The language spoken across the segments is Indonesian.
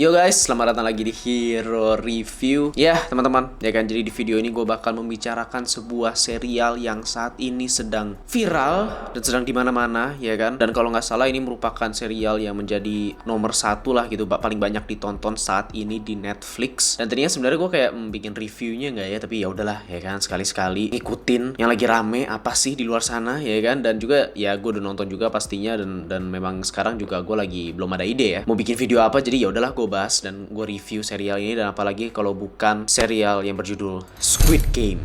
Yo guys, selamat datang lagi di Hero Review. Ya teman-teman, ya kan, jadi di video ini gue bakal membicarakan sebuah serial yang saat ini sedang viral dan sedang dimana-mana, ya kan. Dan kalau nggak salah ini merupakan serial yang menjadi nomor satu lah gitu, paling banyak ditonton saat ini di Netflix. Dan tadinya sebenarnya gue kayak bikin reviewnya nggak ya, tapi ya udahlah, ya kan, sekali-sekali ikutin yang lagi rame apa sih di luar sana, ya kan. Dan juga ya gue udah nonton juga pastinya, dan memang sekarang juga gue lagi belum ada ide ya mau bikin video apa, jadi ya udahlah gue bahas dan gue review serial ini. Dan apalagi kalau bukan serial yang berjudul Squid Game,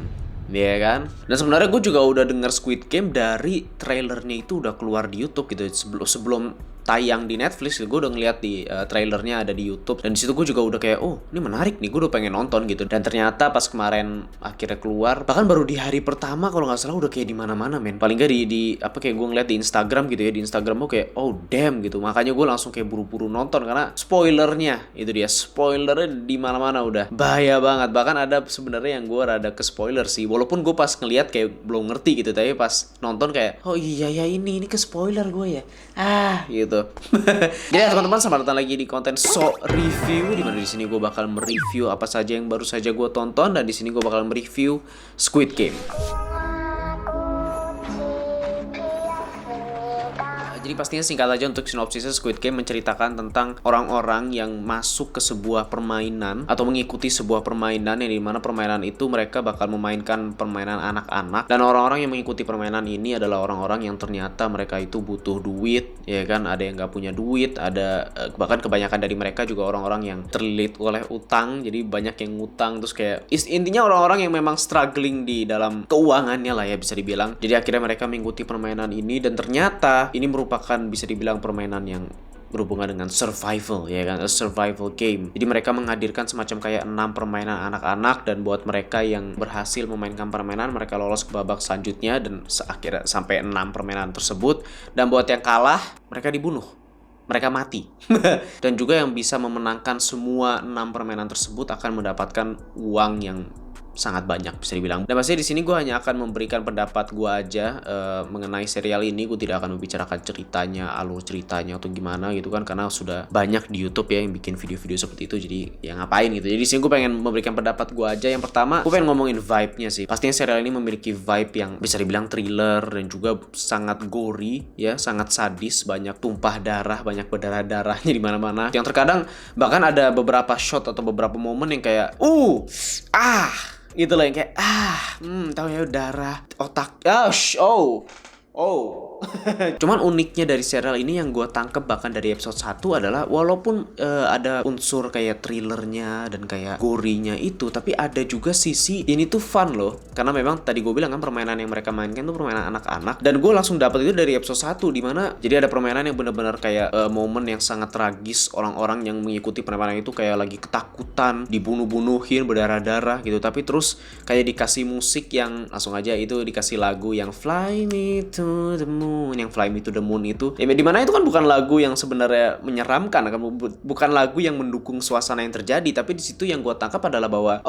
ya kan. Dan sebenarnya gue juga udah denger Squid Game dari trailernya, itu udah keluar di YouTube gitu sebelum tayang di Netflix. Gue udah ngeliat di trailernya ada di YouTube, dan di situ gue juga udah kayak, oh ini menarik nih, gue udah pengen nonton gitu. Dan ternyata pas kemarin akhirnya keluar, bahkan baru di hari pertama kalau nggak salah udah kayak di mana-mana men. Paling nggak di apa, kayak gue ngeliat di Instagram gitu ya, di Instagram gue kayak oh damn gitu. Makanya gue langsung kayak buru-buru nonton karena spoilernya itu dia, spoilernya di mana-mana udah bahaya banget. Bahkan ada sebenarnya yang gue rada ke spoiler sih, walaupun gue pas ngeliat kayak belum ngerti gitu, tapi pas nonton kayak oh iya ya ini ke spoiler gue ya gitu. Jadi ya teman-teman, selamat datang lagi di konten So Review, dimana di sini gue bakal mereview apa saja yang baru saja gue tonton, dan di sini gue bakal mereview Squid Game. Jadi pastinya singkat aja untuk sinopsisnya, Squid Game menceritakan tentang orang-orang yang masuk ke sebuah permainan atau mengikuti sebuah permainan, yang dimana permainan itu mereka bakal memainkan permainan anak-anak. Dan orang-orang yang mengikuti permainan ini adalah orang-orang yang ternyata mereka itu butuh duit, ya kan. Ada yang nggak punya duit, ada bahkan kebanyakan dari mereka juga orang-orang yang terlilit oleh utang. Jadi banyak yang ngutang, terus kayak intinya orang-orang yang memang struggling di dalam keuangannya lah ya bisa dibilang. Jadi akhirnya mereka mengikuti permainan ini, dan ternyata ini merupakan bisa dibilang permainan yang berhubungan dengan survival, ya kan, a survival game. Jadi mereka menghadirkan semacam kayak 6 permainan anak-anak, dan buat mereka yang berhasil memainkan permainan, mereka lolos ke babak selanjutnya dan akhirnya sampai 6 permainan tersebut. Dan buat yang kalah, mereka dibunuh, mereka mati. Dan juga yang bisa memenangkan semua 6 permainan tersebut akan mendapatkan uang yang sangat banyak bisa dibilang. Dan pasti di sini gue hanya akan memberikan pendapat gue aja mengenai serial ini. Gue tidak akan membicarakan ceritanya, alur ceritanya atau gimana gitu kan, karena sudah banyak di YouTube ya yang bikin video-video seperti itu. Jadi ya ngapain gitu. Jadi di sini gue pengen memberikan pendapat gue aja. Yang pertama, gue pengen ngomongin vibe-nya sih. Pastinya serial ini memiliki vibe yang bisa dibilang thriller dan juga sangat gory ya, sangat sadis, banyak tumpah darah, banyak berdarah-darahnya di mana-mana. Yang terkadang bahkan ada beberapa shot atau beberapa momen yang kayak gitu loh, yang kayak tahu ya, darah, otak, Cuman uniknya dari serial ini yang gue tangkep bahkan dari episode 1 adalah walaupun ada unsur kayak thrillernya dan kayak gorinya itu, tapi ada juga sisi ini tuh fun loh. Karena memang tadi gue bilang kan, permainan yang mereka mainkan tuh permainan anak-anak, dan gue langsung dapet itu dari episode 1, dimana jadi ada permainan yang benar-benar kayak momen yang sangat tragis. Orang-orang yang mengikuti permainan itu kayak lagi ketakutan, dibunuh-bunuhin, berdarah-darah gitu, tapi terus kayak dikasih musik yang langsung aja itu dikasih lagu yang Fly Me to the Moon, yang Fly Me to the Moon itu ya, dimana itu kan bukan lagu yang sebenarnya menyeramkan, kan bukan lagu yang mendukung suasana yang terjadi. Tapi di situ yang gue tangkap adalah bahwa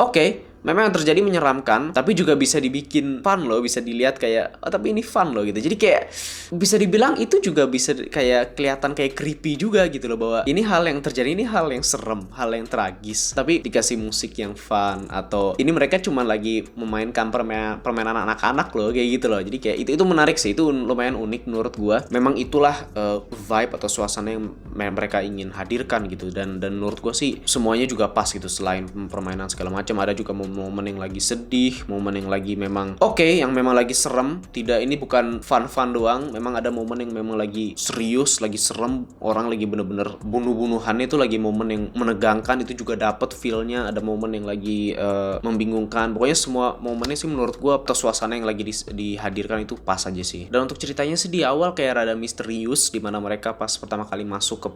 memang yang terjadi menyeramkan, tapi juga bisa dibikin fun loh, bisa dilihat kayak tapi ini fun loh gitu. Jadi kayak bisa dibilang itu juga bisa kayak kelihatan kayak creepy juga gitu loh, bahwa ini hal yang terjadi, ini hal yang serem, hal yang tragis, tapi dikasih musik yang fun, atau ini mereka cuma lagi memainkan permainan anak-anak loh, kayak gitu loh. Jadi kayak itu menarik sih, itu lumayan unik menurut gua. Memang itulah vibe atau suasana yang mereka ingin hadirkan gitu, dan menurut gua sih semuanya juga pas gitu. Selain permainan segala macam, ada juga momen yang lagi sedih, momen yang lagi memang yang memang lagi serem. Tidak, ini bukan fun doang, memang ada momen yang memang lagi serius, lagi serem, orang lagi bener-bener bunuh-bunuhan. Itu lagi momen yang menegangkan, itu juga dapet feel-nya. Ada momen yang lagi membingungkan. Pokoknya semua momennya sih menurut gua, atau suasana yang lagi dihadirkan itu pas aja sih. Dan untuk ceritanya sih di awal kayak rada misterius, dimana mereka pas pertama kali masuk ke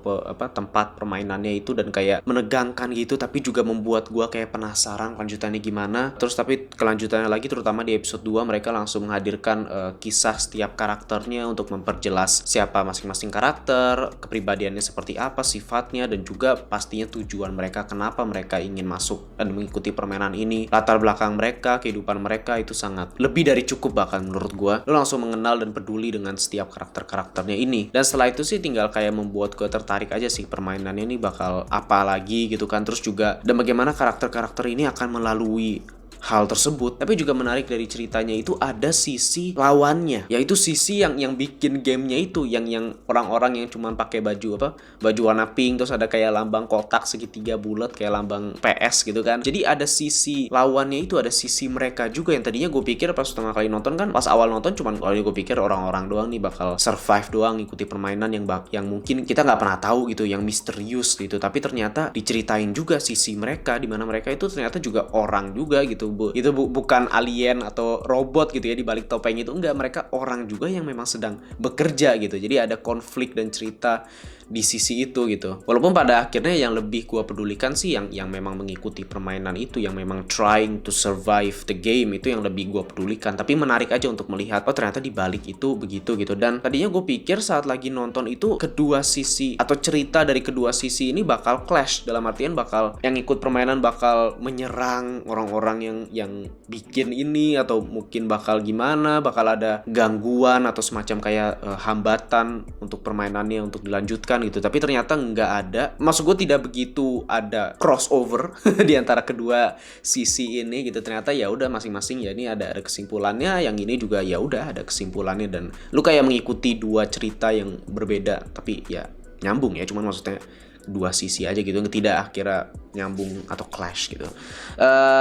tempat permainannya itu, dan kayak menegangkan gitu, tapi juga membuat gua kayak penasaran lanjutannya ceritanya gimana. Terus tapi kelanjutannya lagi terutama di episode 2 mereka langsung menghadirkan kisah setiap karakternya untuk memperjelas siapa masing-masing karakter, kepribadiannya seperti apa, sifatnya, dan juga pastinya tujuan mereka, kenapa mereka ingin masuk dan mengikuti permainan ini, latar belakang mereka, kehidupan mereka. Itu sangat lebih dari cukup bahkan menurut gue. Lo langsung mengenal dan peduli dengan setiap karakter-karakternya ini. Dan setelah itu sih tinggal kayak membuat gue tertarik aja sih permainannya ini bakal apa lagi gitu kan. Terus juga dan bagaimana karakter-karakter ini akan melalui hal tersebut. Tapi juga menarik dari ceritanya itu ada sisi lawannya, yaitu sisi yang bikin gamenya itu yang orang-orang yang cuman pakai baju warna pink, terus ada kayak lambang kotak segitiga bulat kayak lambang PS gitu kan. Jadi ada sisi lawannya itu, ada sisi mereka juga yang tadinya gue pikir pas pertama kali nonton kan, pas awal nonton cuman kalau gue pikir orang-orang doang nih bakal survive doang ngikuti permainan yang mungkin kita nggak pernah tahu gitu, yang misterius gitu. Tapi ternyata diceritain juga sisi mereka, dimana mereka itu ternyata juga orang juga gitu. Itu bukan alien atau robot gitu ya di balik topeng itu, enggak, mereka orang juga yang memang sedang bekerja gitu. Jadi ada konflik dan cerita di sisi itu gitu. Walaupun pada akhirnya yang lebih gua pedulikan sih yang memang mengikuti permainan itu, yang memang trying to survive the game, itu yang lebih gua pedulikan. Tapi menarik aja untuk melihat oh ternyata di balik itu begitu gitu. Dan tadinya gue pikir saat lagi nonton itu kedua sisi atau cerita dari kedua sisi ini bakal clash, dalam artian bakal yang ikut permainan bakal menyerang orang-orang yang bikin ini, atau mungkin bakal gimana, bakal ada gangguan atau semacam kayak hambatan untuk permainannya untuk dilanjutkan gitu. Tapi ternyata nggak ada, maksud gue tidak begitu ada crossover di antara kedua sisi ini gitu. Ternyata ya udah masing-masing ya ini ada kesimpulannya, yang ini juga ya udah ada kesimpulannya, dan lu kayak mengikuti dua cerita yang berbeda tapi ya nyambung ya, cuman maksudnya dua sisi aja gitu, tidak akhirnya nyambung atau clash gitu.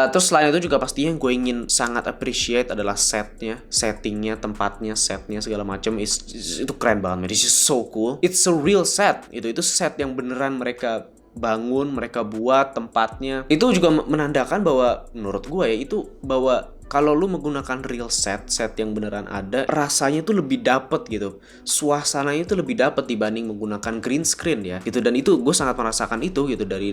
Terus selain itu juga pastinya gue ingin sangat appreciate adalah settingnya, tempatnya, setnya segala macam itu keren banget, man. It's just so cool. It's a real set. Itu set yang beneran mereka bangun, mereka buat tempatnya. Itu juga menandakan bahwa menurut gue ya itu bahwa kalau lu menggunakan real set yang beneran ada, rasanya tuh lebih dapet gitu. Suasananya tuh lebih dapet dibanding menggunakan green screen ya gitu. Dan itu gue sangat merasakan itu gitu dari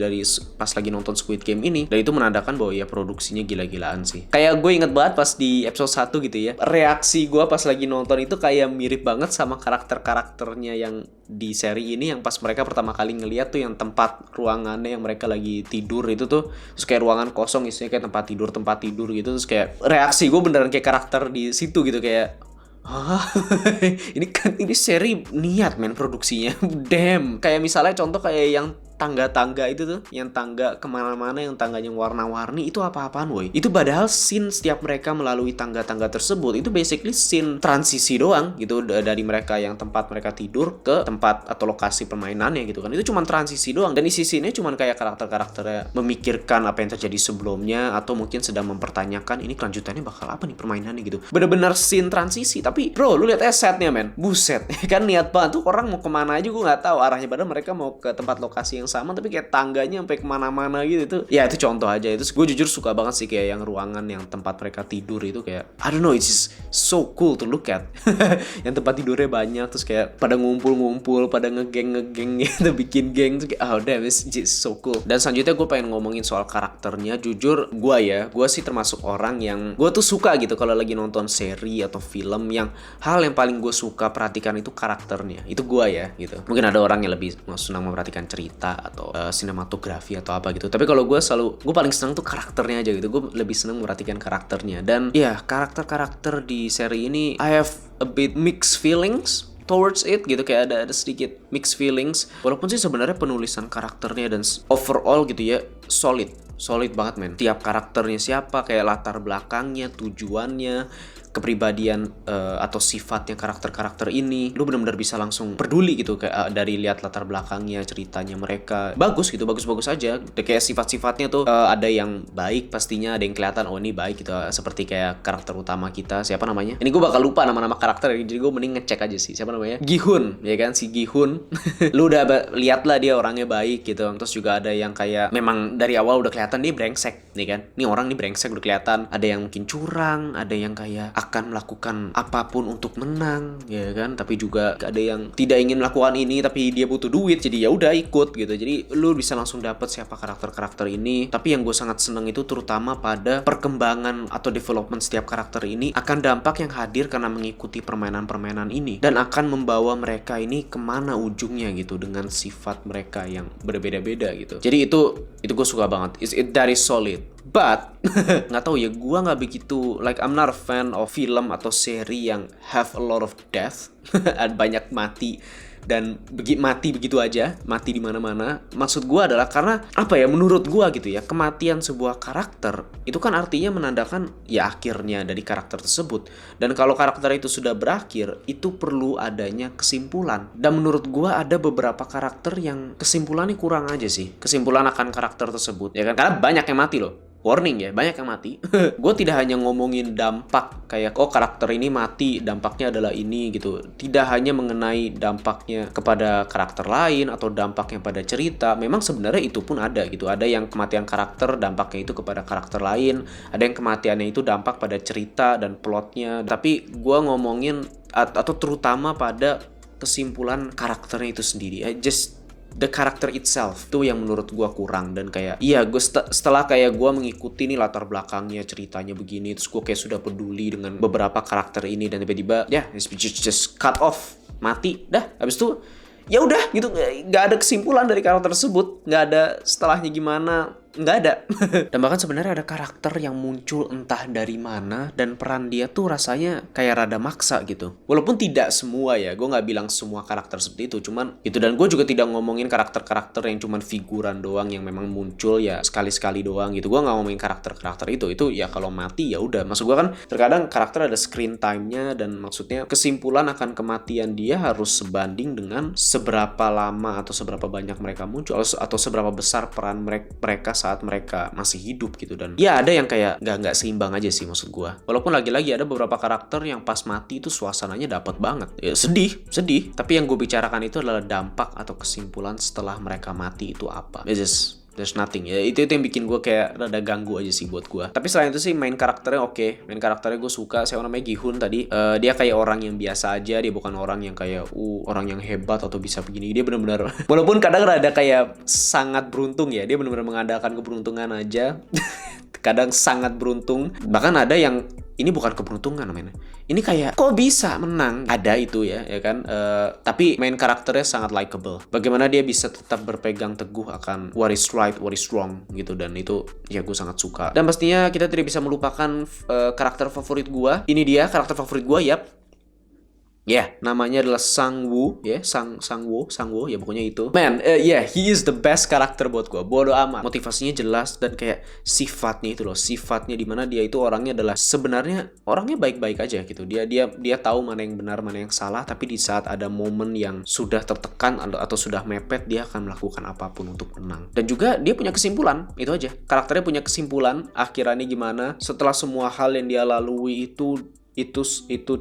pas lagi nonton Squid Game ini. Dan itu menandakan bahwa ya produksinya gila-gilaan sih. Kayak gue inget banget pas di episode 1 gitu ya, reaksi gue pas lagi nonton itu kayak mirip banget sama karakter-karakternya yang di seri ini, yang pas mereka pertama kali ngeliat tuh yang tempat ruangannya yang mereka lagi tidur itu tuh, terus kayak ruangan kosong isinya kayak tempat tidur gitu, terus kayak reaksi gue beneran kayak karakter di situ gitu, kayak ini seri niat men produksinya. Damn. Kayak misalnya contoh kayak yang tangga-tangga itu tuh, yang tangga kemana-mana, yang tangganya warna-warni, itu apa-apaan woy. Itu padahal scene setiap mereka melalui tangga-tangga tersebut itu basically scene transisi doang gitu, dari mereka yang tempat mereka tidur ke tempat atau lokasi permainannya gitu kan. Itu cuma transisi doang, dan isi scene-nya cuma kayak karakter-karakternya memikirkan apa yang terjadi sebelumnya, atau mungkin sedang mempertanyakan ini kelanjutannya bakal apa nih permainannya gitu. Bener-bener scene transisi. Tapi bro, lu lihat setnya men, buset. Kan niat banget tuh, orang mau kemana aja gue nggak tahu arahnya, padahal mereka mau ke tempat lokasi yang sama, tapi kayak tangganya sampai kemana-mana gitu. Itu ya itu contoh aja. Itu gue jujur suka banget sih kayak yang ruangan yang tempat mereka tidur itu, kayak I don't know, it's just so cool to look at. Yang tempat tidurnya banyak, terus kayak pada ngumpul-ngumpul, pada ngegeng gitu, bikin geng tuh kayak oh damn, it's just so cool. Dan selanjutnya gue pengen ngomongin soal karakternya. Jujur gue sih termasuk orang yang gue tuh suka gitu kalau lagi nonton seri atau film, yang hal yang paling gue suka perhatikan itu karakternya. Itu gue ya gitu. Mungkin ada orang yang lebih senang memperhatikan cerita atau sinematografi atau apa gitu. Tapi kalau gue paling senang tuh karakternya aja gitu. Gue lebih senang memperhatikan karakternya. Dan ya karakter-karakter di seri ini I have a bit mixed feelings towards it gitu, kayak ada sedikit mixed feelings. Walaupun sih sebenarnya penulisan karakternya dan overall gitu ya solid banget men. Tiap karakternya siapa, kayak latar belakangnya, tujuannya, kepribadian atau sifatnya karakter-karakter ini, lu benar-benar bisa langsung peduli gitu, kayak dari lihat latar belakangnya, ceritanya mereka bagus gitu, bagus-bagus aja. Kayak sifat-sifatnya tuh ada yang baik pastinya, ada yang kelihatan oh ini baik gitu, seperti kayak karakter utama kita, siapa namanya? Ini gue bakal lupa nama-nama karakter, jadi gue mending ngecek aja sih siapa namanya. Gi-hun, ya kan, si Gi-hun. Lu udah lihat lah dia orangnya baik gitu. Terus juga ada yang kayak memang dari awal udah kelihatan dia brengsek nih kan. Nih orang nih brengsek udah kelihatan. Ada yang mungkin curang, ada yang kayak akan melakukan apapun untuk menang, ya kan? Tapi juga ada yang tidak ingin melakukan ini tapi dia butuh duit, jadi ya udah ikut gitu. Jadi lu bisa langsung dapet siapa karakter-karakter ini. Tapi yang gue sangat seneng itu terutama pada perkembangan atau development setiap karakter ini akan dampak yang hadir karena mengikuti permainan-permainan ini dan akan membawa mereka ini kemana ujungnya gitu dengan sifat mereka yang berbeda-beda gitu. Jadi itu gue suka banget. That is solid. But nggak tahu ya, gue nggak begitu like, I'm not a fan of film atau seri yang have a lot of death, banyak mati dan mati begitu aja, mati di mana-mana. Maksud gue adalah karena apa ya, menurut gue gitu ya, kematian sebuah karakter itu kan artinya menandakan ya akhirnya dari karakter tersebut. Dan kalau karakter itu sudah berakhir, itu perlu adanya kesimpulan. Dan menurut gue ada beberapa karakter yang kesimpulannya kurang aja sih, kesimpulan akan karakter tersebut ya kan, karena banyak yang mati loh. Warning ya, banyak yang mati. Gue tidak hanya ngomongin dampak kayak karakter ini mati, dampaknya adalah ini gitu. Tidak hanya mengenai dampaknya kepada karakter lain atau dampaknya pada cerita. Memang sebenarnya itu pun ada gitu. Ada yang kematian karakter dampaknya itu kepada karakter lain. Ada yang kematiannya itu dampak pada cerita dan plotnya. Tapi gue ngomongin atau terutama pada kesimpulan karakternya itu sendiri. Just the character itself tuh yang menurut gue kurang. Dan kayak gue setelah kayak gue mengikuti nih latar belakangnya, ceritanya begini, terus gue kayak sudah peduli dengan beberapa karakter ini, dan tiba-tiba just cut off, mati dah. Habis itu ya udah gitu, nggak ada kesimpulan dari karakter tersebut, nggak ada setelahnya gimana, nggak ada. Dan bahkan sebenarnya ada karakter yang muncul entah dari mana dan peran dia tuh rasanya kayak rada maksa gitu. Walaupun tidak semua ya, gue nggak bilang semua karakter seperti itu, cuman itu. Dan gue juga tidak ngomongin karakter-karakter yang cuman figuran doang yang memang muncul ya sekali-sekali doang gitu. Gue nggak ngomongin karakter-karakter itu ya kalau mati ya udah. Maksud gue kan terkadang karakter ada screen time-nya, dan maksudnya kesimpulan akan kematian dia harus sebanding dengan seberapa lama atau seberapa banyak mereka muncul atau seberapa besar peran mereka saat mereka masih hidup gitu. Dan ya ada yang kayak nggak seimbang aja sih maksud gue. Walaupun lagi-lagi ada beberapa karakter yang pas mati itu suasananya dapat banget ya, sedih. Tapi yang gue bicarakan itu adalah dampak atau kesimpulan setelah mereka mati itu apa. There's nothing ya. Itu yang bikin gue kayak rada ganggu aja sih buat gue. Tapi selain itu sih main karakternya oke. Main karakternya gue suka. Siapa namanya, Gi-hun tadi. Dia kayak orang yang biasa aja. Dia bukan orang yang kayak orang yang hebat atau bisa begini. Dia benar-benar walaupun kadang rada kayak sangat beruntung ya. Dia benar-benar mengandalkan keberuntungan aja. Kadang sangat beruntung. Bahkan ada yang ini bukan keberuntungan namanya. Ini kayak kok bisa menang? Ada itu ya kan. Tapi main karakternya sangat likable. Bagaimana dia bisa tetap berpegang teguh akan what is right, what is wrong gitu. Dan itu ya gue sangat suka. Dan pastinya kita tidak bisa melupakan karakter favorit gue. Ini dia karakter favorit gue, namanya adalah Sang-woo, Sang-woo, ya pokoknya itu. Man, he is the best karakter buat gue. Bodo amat. Motivasinya jelas dan kayak sifatnya itu loh, sifatnya dimana dia itu orangnya adalah sebenarnya orangnya baik-baik aja gitu. Dia tahu mana yang benar, mana yang salah, tapi di saat ada momen yang sudah tertekan atau sudah mepet, dia akan melakukan apapun untuk menang. Dan juga dia punya kesimpulan, itu aja. Karakternya punya kesimpulan, akhirannya gimana setelah semua hal yang dia lalui itu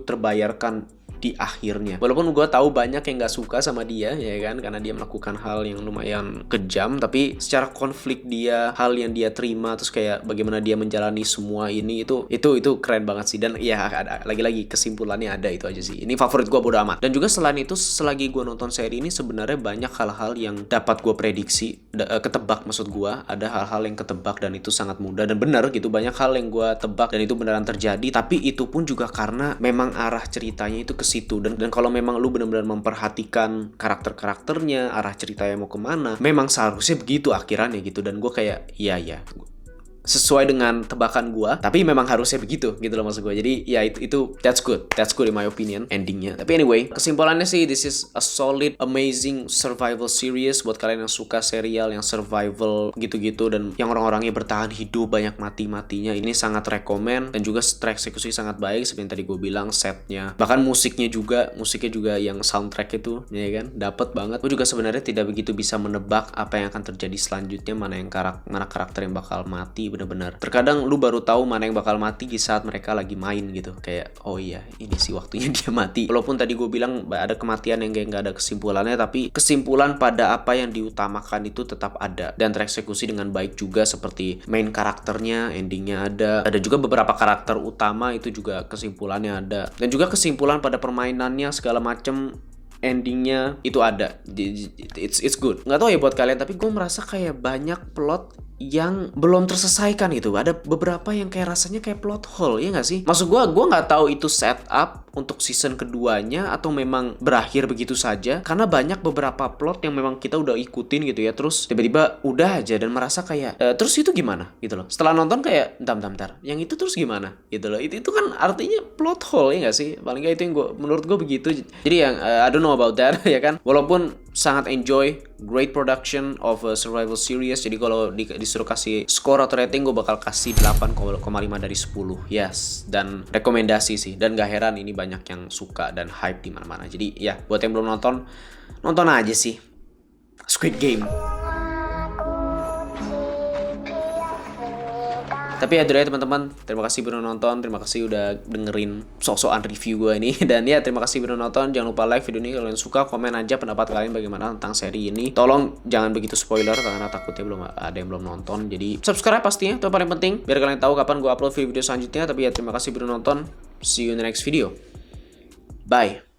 terbayarkan di akhirnya. Walaupun gue tahu banyak yang gak suka sama dia ya kan, karena dia melakukan hal yang lumayan kejam, tapi secara konflik dia, hal yang dia terima, terus kayak bagaimana dia menjalani semua ini, itu keren banget sih. Dan ya lagi-lagi kesimpulannya ada, itu aja sih. Ini favorit gue, bodo amat. Dan juga selain itu, selagi gue nonton seri ini sebenarnya banyak hal-hal yang dapat gue prediksi, ketebak maksud gue. Ada hal-hal yang ketebak dan itu sangat mudah dan benar gitu. Banyak hal yang gue tebak dan itu beneran terjadi, tapi itu pun juga karena memang arah ceritanya itu ke situ. Dan kalau memang lu benar-benar memperhatikan karakter-karakternya, arah ceritanya mau kemana, memang seharusnya begitu akhirannya gitu. Dan gue kayak iya sesuai dengan tebakan gue, tapi memang harusnya begitu gitu loh maksud gue. Jadi ya itu that's good in my opinion endingnya. Tapi anyway, kesimpulannya sih this is a solid, amazing survival series buat kalian yang suka serial yang survival gitu-gitu dan yang orang-orangnya bertahan hidup, banyak mati-matinya. Ini sangat rekomen dan juga eksekusi sangat baik seperti yang tadi gue bilang, setnya, bahkan musiknya juga yang soundtrack itu ya kan dapat banget. Gue juga sebenarnya tidak begitu bisa menebak apa yang akan terjadi selanjutnya, mana karakter yang bakal mati. bener-bener. Terkadang lu baru tahu mana yang bakal mati di saat mereka lagi main gitu. Kayak oh iya ini sih waktunya dia mati. Walaupun tadi gue bilang ada kematian yang kayak nggak ada kesimpulannya, tapi kesimpulan pada apa yang diutamakan itu tetap ada dan tereksekusi dengan baik juga, seperti main karakternya, endingnya ada juga beberapa karakter utama itu juga kesimpulannya ada, dan juga kesimpulan pada permainannya segala macem, endingnya itu ada. It's good. Nggak tahu ya buat kalian, tapi gue merasa kayak banyak plot yang belum terselesaikan gitu. Ada beberapa yang kayak rasanya kayak plot hole, ya nggak sih? Maksud gue nggak tahu itu setup untuk season keduanya atau memang berakhir begitu saja, karena banyak beberapa plot yang memang kita udah ikutin gitu ya, terus tiba-tiba udah aja dan merasa kayak terus itu gimana gitu loh. Setelah nonton kayak bentar, yang itu terus gimana gitu loh. Itu kan artinya plot hole, ya nggak sih? Paling nggak itu yang menurut gue begitu. Jadi yang I don't know about that ya kan. Walaupun sangat enjoy, great production of a survival series. Jadi kalau disuruh kasih skor atau rating, gue bakal kasih 8,5 dari 10. Yes, dan rekomendasi sih. Dan gak heran ini banyak yang suka dan hype di mana-mana. Jadi ya, buat yang belum nonton, nonton aja sih Squid Game. Tapi ya teman-teman, terima kasih udah nonton, terima kasih udah dengerin sok-sokan review gue ini. Dan ya terima kasih udah nonton, jangan lupa like video ini kalau kalian suka, komen aja pendapat kalian bagaimana tentang seri ini. Tolong jangan begitu spoiler karena takutnya belum ada yang belum nonton. Jadi subscribe pastinya, itu yang paling penting biar kalian tahu kapan gue upload video selanjutnya. Tapi ya terima kasih udah nonton, see you in the next video, bye.